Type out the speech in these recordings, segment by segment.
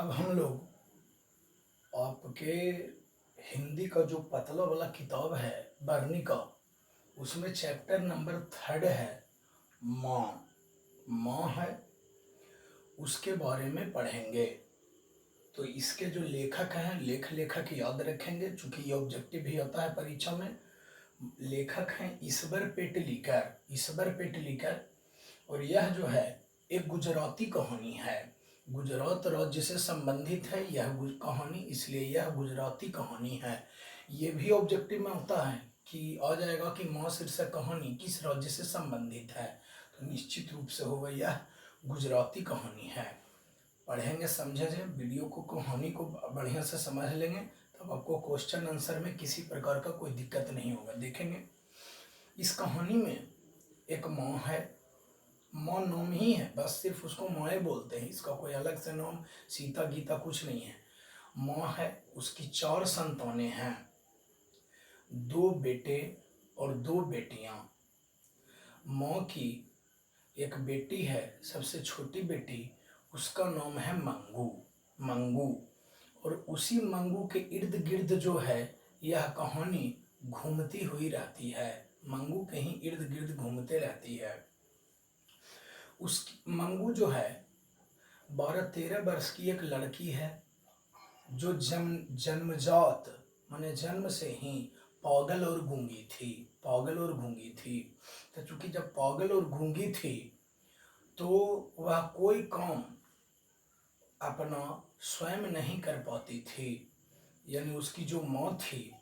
अब हम लोग आपके हिंदी का जो पतला वाला किताब है बरनी का, उसमें चैप्टर नंबर 3 है माँ। माँ है, उसके बारे में पढ़ेंगे। तो इसके जो लेखक हैं, लेखक याद रखेंगे, चूंकि ये ऑब्जेक्टिव भी आता है परीक्षा में। लेखक हैं ईश्वर पेटलीकर। और यह जो है एक गुजराती कहानी है, गुजरात राज्य से संबंधित है यह कहानी, इसलिए यह गुजराती कहानी है। ये भी ऑब्जेक्टिव में आता है कि आ जाएगा कि माँ शीर्षक कहानी किस राज्य से संबंधित है, तो निश्चित रूप से होगा यह गुजराती कहानी है। पढ़ेंगे, समझेंगे, वीडियो को कहानी को बढ़िया से समझ लेंगे, तब आपको क्वेश्चन आंसर में किसी प्रकार का कोई दिक्कत नहीं होगा। देखेंगे इस कहानी में एक माँ है, माँ नाम ही है, बस सिर्फ उसको माँ बोलते हैं, इसका कोई अलग से नाम सीता गीता कुछ नहीं है। माँ है, उसकी 4 संतानें हैं, 2 बेटे और 2 बेटियां। माँ की एक बेटी है, सबसे छोटी बेटी, उसका नाम है मंगू। और उसी मंगू के इर्द गिर्द जो है यह कहानी घूमती हुई रहती है, मंगू के ही इर्द गिर्द घूमते रहती है। उस मंगू जो है 12-13 वर्ष की एक लड़की है, जो जन्मजात माने जन्म से ही पागल और गूंगी थी। तो चूंकि जब पागल और गूंगी थी तो वह कोई काम अपना स्वयं नहीं कर पाती थी, यानी उसकी जो माँ थी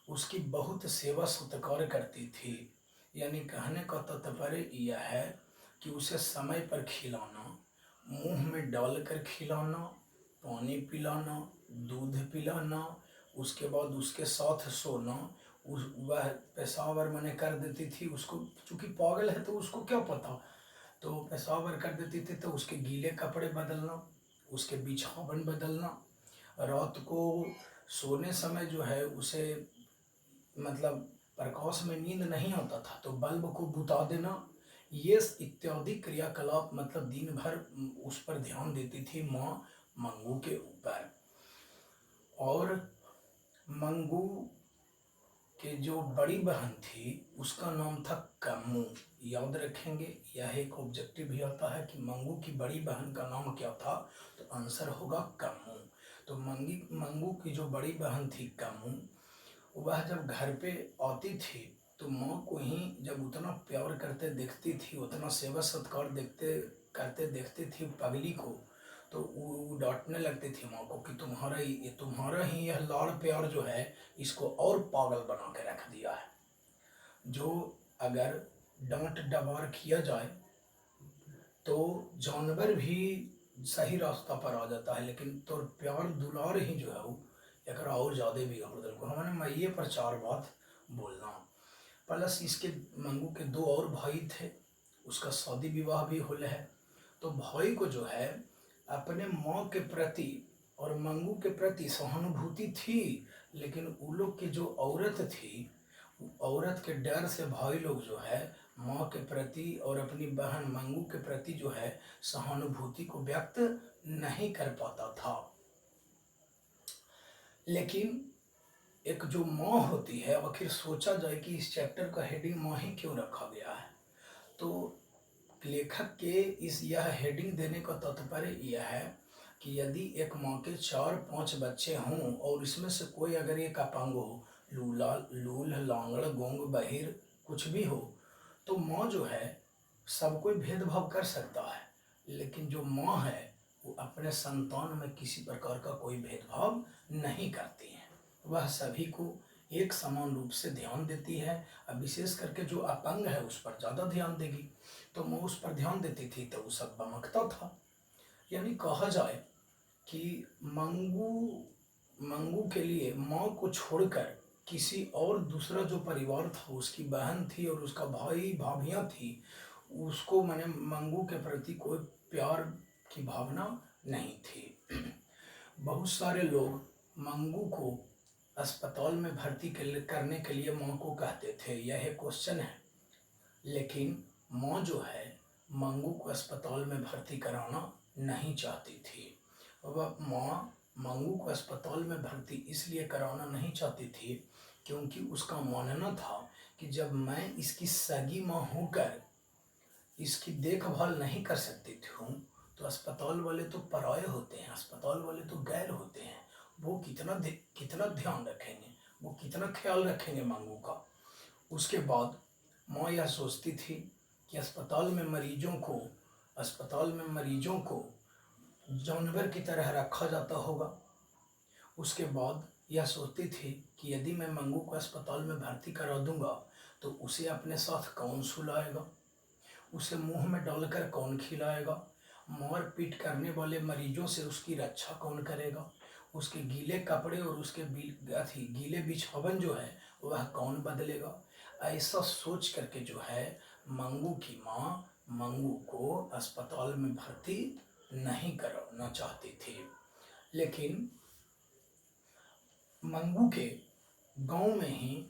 उसकी बहुत सेवा सत्कार करती थी। यानी कहने का तात्पर्य यह है कि उसे समय पर खिलाना, मुंह में डालकर खिलाना, पानी पिलाना, दूध पिलाना, उसके बाद उसके साथ सोना। वह पेशावर मने कर देती थी उसको, चूंकि पागल है तो उसको क्या पता, तो पेशावर कर देती थी तो उसके गीले कपड़े बदलना, उसके बिछावन बदलना, रात को सोने समय जो है उसे मतलब प्रकाश में नींद नहीं आता था तो बल्ब को बुता देना, ये इत्यादि क्रियाकलाप मतलब दिन भर उस पर ध्यान देती थी माँ मंगू के ऊपर। और मंगू के जो बड़ी बहन थी उसका नाम था कम्मू। याद रखेंगे, यह एक ऑब्जेक्टिव भी आता है कि मंगू की बड़ी बहन का नाम क्या था, तो आंसर होगा कम्मू। तो मंगू की जो बड़ी बहन थी कम्मू, वह जब घर पे आती थी तो माँ को ही जब उतना प्यार करते देखती थी, उतना सेवा सत्कार करते देखती थी पगली को, तो वो डांटने लगती थी माँ को कि तुम्हारा ही यह लाड़ प्यार जो है इसको और पागल बना के रख दिया है। जो अगर डांट डबार किया जाए तो जानवर भी सही रास्ता पर आ जाता है, लेकिन तो प्यार दुलार ही जो है वो एक और ज़्यादा बिगाड़ दिल को। हमने मैये पर 4 बात बोलना। प्लस इसके मंगू के 2 और भाई थे, उसका शादी विवाह भी होल है। तो भाई को जो है अपने माँ के प्रति और मंगू के प्रति सहानुभूति थी, लेकिन वो लोग की जो औरत थी, औरत के डर से भाई लोग जो है माँ के प्रति और अपनी बहन मंगू के प्रति जो है सहानुभूति को व्यक्त नहीं कर पाता था। लेकिन एक जो माँ होती है, अब आखिर सोचा जाए कि इस चैप्टर का हेडिंग माँ ही क्यों रखा गया है, तो लेखक के इस यह हेडिंग देने का तात्पर्य यह है कि यदि एक माँ के 4-5 बच्चे हों और इसमें से कोई अगर एक अपंग हो, लूल लांगड़ गूंग बहिर कुछ भी हो, तो माँ जो है सब कोई भेदभाव कर सकता है, लेकिन जो माँ है वो अपने संतान में किसी प्रकार का कोई भेदभाव नहीं करती है, वह सभी को एक समान रूप से ध्यान देती है। अब विशेष करके जो अपंग है उस पर ज़्यादा ध्यान देगी, तो माँ उस पर ध्यान देती थी तो वो सब बमकता था। यानी कहा जाए कि मंगू के लिए माँ को छोड़कर किसी और दूसरा जो परिवार था, उसकी बहन थी और उसका भाई भाभियाँ थी, उसको माने मंगू के प्रति कोई प्यार की भावना नहीं थी। बहुत सारे लोग मंगू को अस्पताल में भर्ती करने के लिए माँ को कहते थे, यह एक क्वेश्चन है, लेकिन माँ जो है मंगू को अस्पताल में भर्ती कराना नहीं चाहती थी। वह माँ मंगू को अस्पताल में भर्ती इसलिए कराना नहीं चाहती थी क्योंकि उसका मानना था कि जब मैं इसकी सगी माँ होकर इसकी देखभाल नहीं कर सकती हूँ तो अस्पताल वाले तो पराये होते हैं, अस्पताल वाले तो गैर होते हैं। वो कितना ध्यान रखेंगे, वो कितना ख्याल रखेंगे मंगू का। उसके बाद माँ यह सोचती थी कि अस्पताल में मरीजों को जानवर की तरह रखा जाता होगा। उसके बाद यह सोचती थी कि यदि मैं मंगू को अस्पताल में भर्ती करा दूंगा तो उसे अपने साथ कौन सुलाएगा, उसे मुंह में डालकर कौन खिलाएगा, मार पीट करने वाले मरीजों से उसकी रक्षा कौन करेगा, उसके गीले कपड़े और उसके गीले बिछावन जो है वह कौन बदलेगा। ऐसा सोच करके जो है मंगू की माँ मंगू को अस्पताल में भर्ती नहीं कराना चाहती थी। लेकिन मंगू के गांव में ही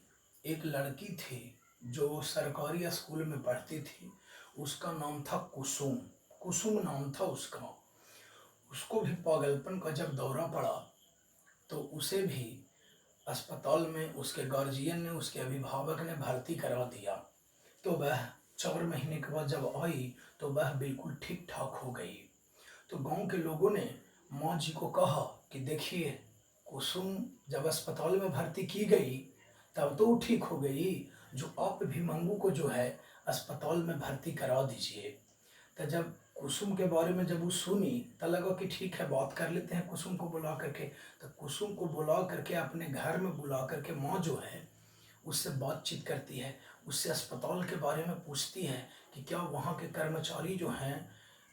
एक लड़की थी जो सरकारी स्कूल में पढ़ती थी। उसका नाम था कुसुम, कुसुम नाम था उसका। उसको भी पागलपन का जब दौरा पड़ा तो उसे भी अस्पताल में उसके गार्जियन ने, उसके अभिभावक ने भर्ती करा दिया। तो वह 4 महीने के बाद जब आई तो वह बिल्कुल ठीक ठाक हो गई। तो गांव के लोगों ने माँ जी को कहा कि देखिए, कुसुम जब अस्पताल में भर्ती की गई तब तो वो ठीक हो गई, जो आप भी मंगू को जो है अस्पताल में भर्ती करा दीजिए। तो जब कुसुम के बारे में जब वो सुनी तो लगा कि ठीक है, बात कर लेते हैं कुसुम को बुला करके। तो कुसुम को बुला करके अपने घर में बुला करके माँ जो है उससे बातचीत करती है, उससे अस्पताल के बारे में पूछती है कि क्या वहाँ के कर्मचारी जो हैं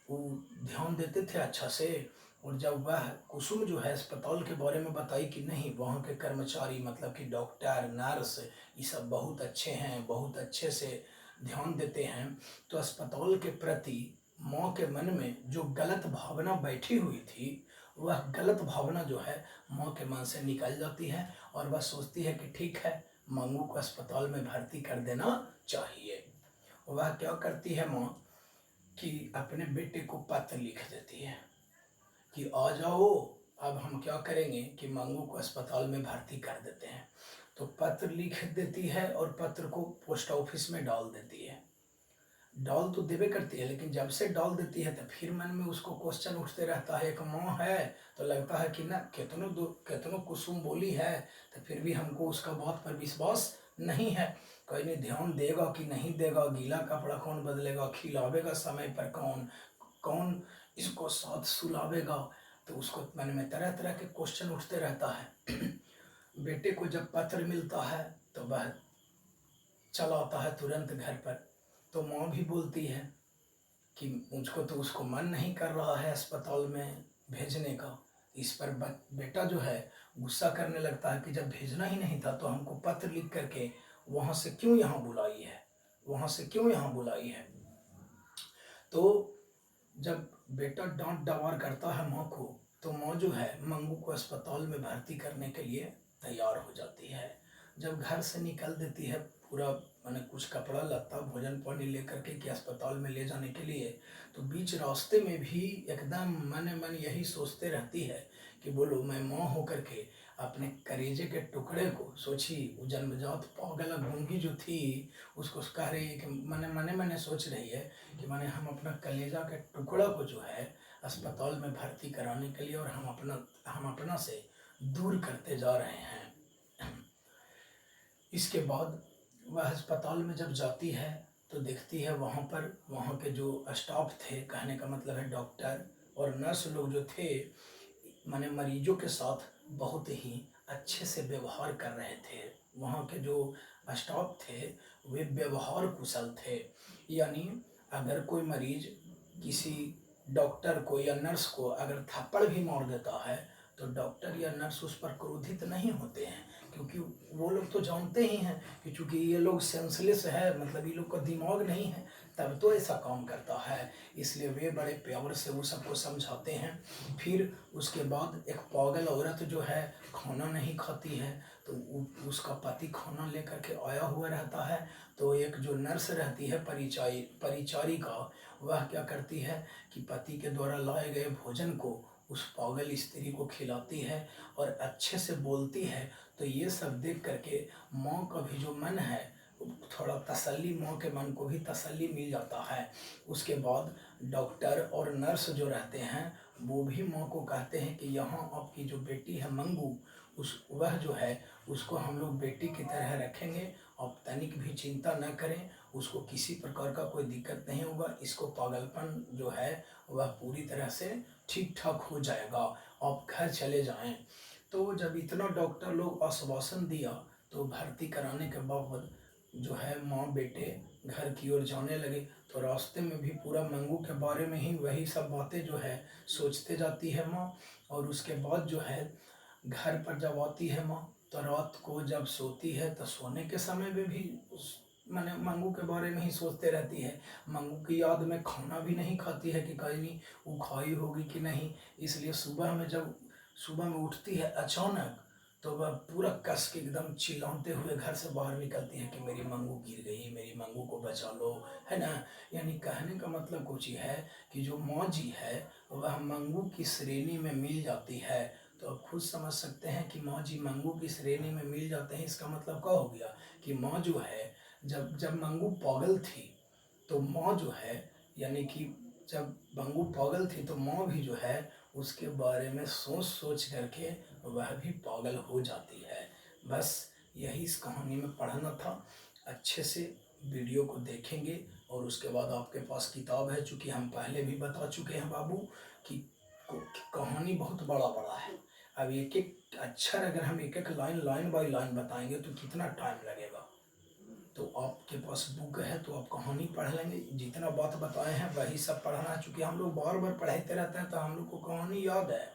वो ध्यान देते थे अच्छा से। और जब वह कुसुम जो है अस्पताल के बारे में बताई कि नहीं, वहाँ के कर्मचारी मतलब कि डॉक्टर नर्स ये सब बहुत अच्छे हैं, बहुत अच्छे से ध्यान देते हैं, तो अस्पताल के प्रति माँ के मन में जो गलत भावना बैठी हुई थी वह गलत भावना जो है माँ के मन से निकल जाती है और वह सोचती है कि ठीक है, मंगू को अस्पताल में भर्ती कर देना चाहिए। वह क्या करती है माँ कि अपने बेटे को पत्र लिख देती है कि आ जाओ, अब हम क्या करेंगे कि मंगू को अस्पताल में भर्ती कर देते हैं। तो पत्र लिख देती है और पत्र को पोस्ट ऑफिस में डाल देती है। डाल तो देवे करती है, लेकिन जब से डाल देती है तो फिर मन में उसको क्वेश्चन उठते रहता है। एक माँ है तो लगता है कि ना, कितनों कुसुम बोली है तो फिर भी हमको उसका बात पर विश्वास नहीं है। कहीं नहीं ध्यान देगा कि नहीं देगा, गीला कपड़ा कौन बदलेगा, खिलावेगा समय पर कौन, कौन इसको साथ सुलावेगा। तो उसको मन में तरह तरह के क्वेश्चन उठते रहता है। बेटे को जब पत्र मिलता है तो वह चला आता है तुरंत घर पर। तो माँ भी बोलती है कि मुझको तो उसको मन नहीं कर रहा है अस्पताल में भेजने का। इस पर बेटा जो है गुस्सा करने लगता है कि जब भेजना ही नहीं था तो हमको पत्र लिख करके वहाँ से क्यों यहाँ बुलाई है, वहाँ से क्यों यहाँ बुलाई है। तो जब बेटा डांट डवार करता है माँ को तो माँ जो है मंगू को अस्पताल में भर्ती करने के लिए तैयार हो जाती है। जब घर से निकल देती है पूरा मैंने कुछ कपड़ा लत्ता भोजन पानी लेकर के कि अस्पताल में ले जाने के लिए, तो बीच रास्ते में भी एकदम मन मन यही सोचते रहती है कि बोलो मैं माँ होकर के अपने करेजे के टुकड़े को, सोची वो जन्मजात पागल गूंगी जो थी उसको कह रही है कि मने मने सोच रही है कि मैंने हम अपना कलेजा के टुकड़ा को जो है अस्पताल में भर्ती कराने के लिए और हम अपना से दूर करते जा रहे हैं। इसके बाद वह अस्पताल में जब जाती है तो देखती है वहाँ के जो स्टाफ थे, कहने का मतलब है डॉक्टर और नर्स लोग जो थे, माने मरीजों के साथ बहुत ही अच्छे से व्यवहार कर रहे थे। वहाँ के जो स्टाफ थे वे व्यवहार कुशल थे। यानी अगर कोई मरीज किसी डॉक्टर को या नर्स को अगर थप्पड़ भी मार देता है तो डॉक्टर या नर्स उस पर क्रोधित नहीं होते हैं, क्योंकि वो लोग तो जानते ही हैं कि चूँकि ये लोग सेंसलेस है, मतलब ये लोग का दिमाग नहीं है तब तो ऐसा काम करता है, इसलिए वे बड़े प्यार से वो सबको समझाते हैं। फिर उसके बाद एक पागल औरत जो है खाना नहीं खाती है तो उसका पति खाना लेकर के आया हुआ रहता है। तो एक जो नर्स रहती है परिचारिका, वह क्या करती है कि पति के द्वारा लाए गए भोजन को उस पागल स्त्री को खिलाती है और अच्छे से बोलती है, तो ये सब देख करके माँ का भी जो मन है थोड़ा तसल्ली, माँ के मन को भी तसल्ली मिल जाता है। उसके बाद डॉक्टर और नर्स जो रहते हैं वो भी माँ को कहते हैं कि यहाँ आपकी जो बेटी है मंगू, वह जो है उसको हम लोग बेटी की तरह रखेंगे, आप तनिक भी चिंता न करें, उसको किसी प्रकार का कोई दिक्कत नहीं होगा, इसको पागलपन जो है वह पूरी तरह से ठीक ठाक हो जाएगा, आप घर चले जाएं। तो जब इतना डॉक्टर लोग आश्वासन दिया तो भर्ती कराने के बाद जो है माँ बेटे घर की ओर जाने लगे। तो रास्ते में भी पूरा मंगू के बारे में ही वही सब बातें जो है सोचते जाती है माँ। और उसके बाद जो है घर पर जब आती है माँ, तो रात को जब सोती है तो सोने के समय में भी उस माने मंगू के बारे में ही सोचते रहती है। मंगू की याद में खाना भी नहीं खाती है कि कहीं नहीं वो खाई होगी कि नहीं। इसलिए सुबह में उठती है अचानक, तो वह पूरा कस के एकदम चिल्लाते हुए घर से बाहर निकलती है कि मेरी मंगू गिर गई, मेरी मंगू को बचा लो, है ना। यानी कहने का मतलब कुछ ये है कि जो माँ जी है वह मंगू की श्रेणी में मिल जाती है। तो आप खुद समझ सकते हैं कि माँ जी मंगू की श्रेणी में मिल जाते हैं, इसका मतलब क्या हो गया कि माँ जो है जब जब मंगू पागल थी तो माँ जो है, यानी कि जब मंगू पागल थी तो माँ भी जो है उसके बारे में सोच सोच करके वह भी पागल हो जाती है। बस यही इस कहानी में पढ़ना था। अच्छे से वीडियो को देखेंगे और उसके बाद आपके पास किताब है, चूँकि हम पहले भी बता चुके हैं बाबू कि कहानी बहुत बड़ा बड़ा है। अब एक एक अक्षर अगर हम एक एक लाइन बाय लाइन बताएंगे तो कितना टाइम लगेगा। तो आपके पास बुक है तो आप कहानी पढ़ लेंगे, जितना बात बताए हैं वही सब पढ़ना है। चूँकि हम लोग बार बार पढ़ाते रहते हैं तो हम लोग को कहानी याद है।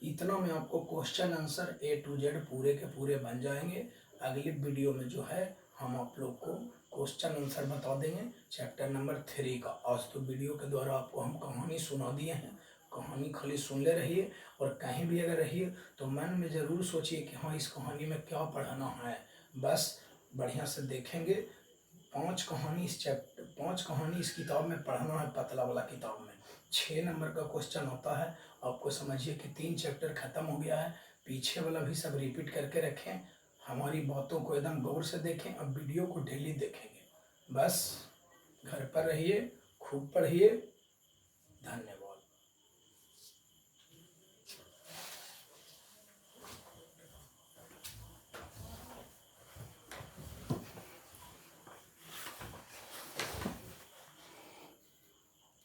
इतना में आपको question answer A to Z पूरे के पूरे बन जाएंगे। अगली वीडियो में जो है हम आप लोग को क्वेश्चन आंसर बता देंगे चैप्टर नंबर 3 का। आज तो वीडियो के द्वारा आपको हम कहानी सुना दिए हैं, कहानी खाली सुन ले रहिए और कहीं भी अगर रहिए तो मन में ज़रूर सोचिए कि हाँ इस कहानी में क्या पढ़ना है। बस बढ़िया से देखेंगे। 5 कहानी इस किताब में पढ़ना है, पतला वाला किताब में 6 नंबर का क्वेश्चन होता है। आपको समझिए कि 3 चैप्टर खत्म हो गया है, पीछे वाला भी सब रिपीट करके रखें। हमारी बातों को एकदम गौर से देखें, अब वीडियो को डेली देखेंगे। बस घर पर रहिए, खूब पढ़िए। धन्यवाद।